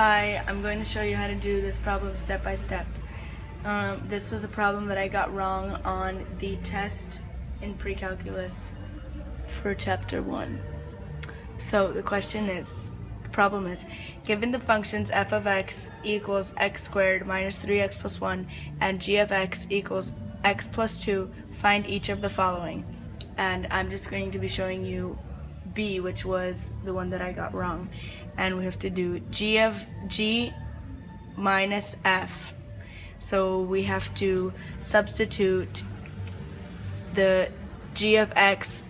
Hi, I'm going to show you how to do this problem step by step. This was a problem that I got wrong on the test in pre-calculus for chapter 1. So the problem is, given the functions f of x equals x squared minus 3x plus 1 and g of x equals x plus 2, find each of the following. And I'm just going to be showing you B, which was the one that I got wrong. And we have to do g of g minus f. So we have to substitute the g of x,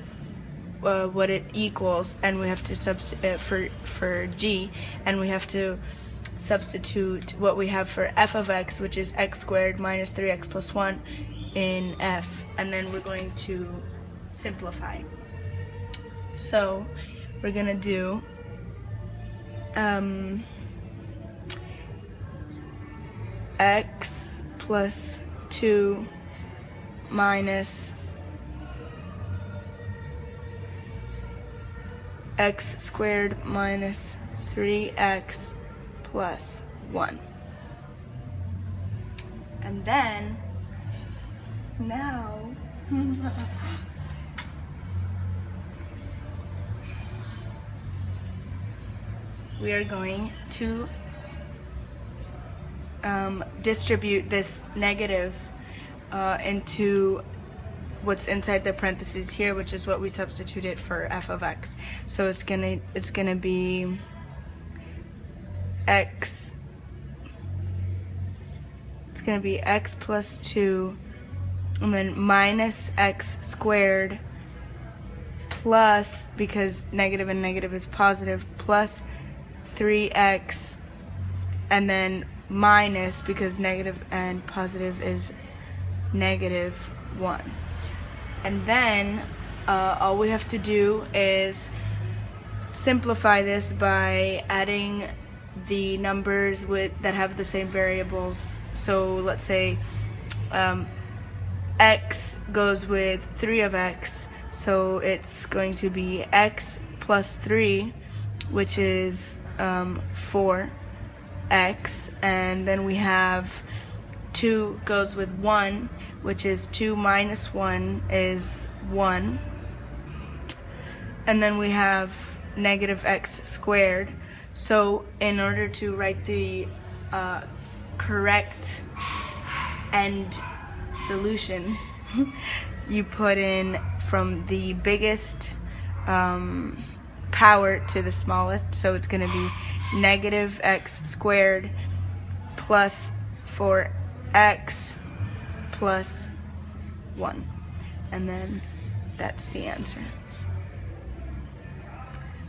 what it equals, and we have to substitute for g, and we have to substitute what we have for f of x, which is x squared minus 3x plus 1 in f, and then we're going to simplify. So we're gonna do x plus 2 minus x squared minus 3x plus 1. And then now we are going to distribute this negative into what's inside the parentheses here, which is what we substituted for f of x. So it's gonna be x. It's gonna be x plus 2, and then minus x squared plus, because negative and negative is positive, plus 3x, and then minus, because negative and positive is negative 1. And then all we have to do is simplify this by adding the numbers that have the same variables. So let's say x goes with 3 of x, so it's going to be x plus 3, which is 4x, and then we have 2 goes with 1, which is 2 minus 1 is 1, and then we have negative x squared. So in order to write the correct end solution, you put in from the biggest power to the smallest, so it's going to be negative x squared plus 4x plus 1, and then that's the answer.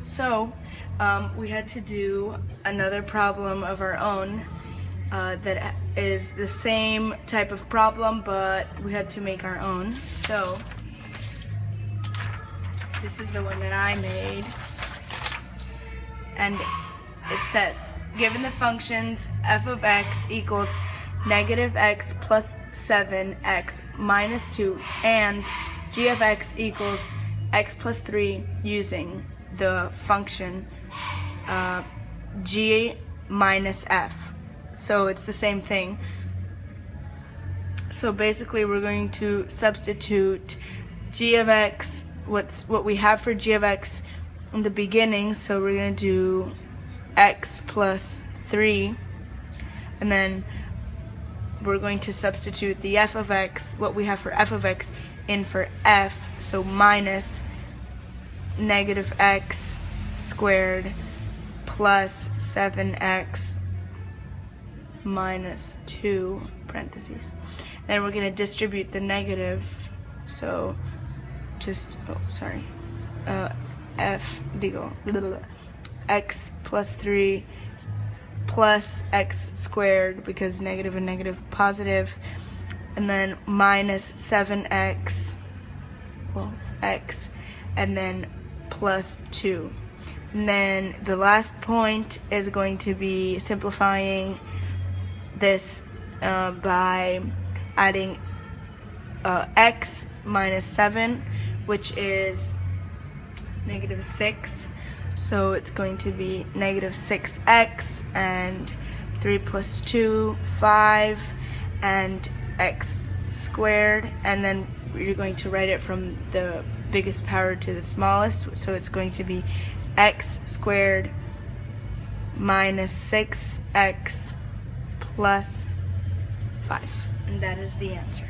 So we had to do another problem of our own that is the same type of problem, but we had to make our own. So this is the one that I made, and it says, given the functions f of x equals negative x plus 7x minus 2 and g of x equals x plus 3 using the function g minus f. So it's the same thing. So basically we're going to substitute g of x, what we have for g of x in the beginning. So we're going to do x plus 3, and then we're going to substitute the f of x, what we have for f of x, in for f, so minus negative x squared plus 7x minus 2 parentheses. Then we're going to distribute the negative, so just, f, digo, x plus 3 plus x squared, because negative and negative positive, and then minus 7x, x, and then plus 2. And then the last point is going to be simplifying this by adding x minus 7, which is negative 6. So it's going to be negative 6x, and 3 plus 2, 5, and x squared, and then you're going to write it from the biggest power to the smallest, so it's going to be x squared minus 6x plus 5, and that is the answer.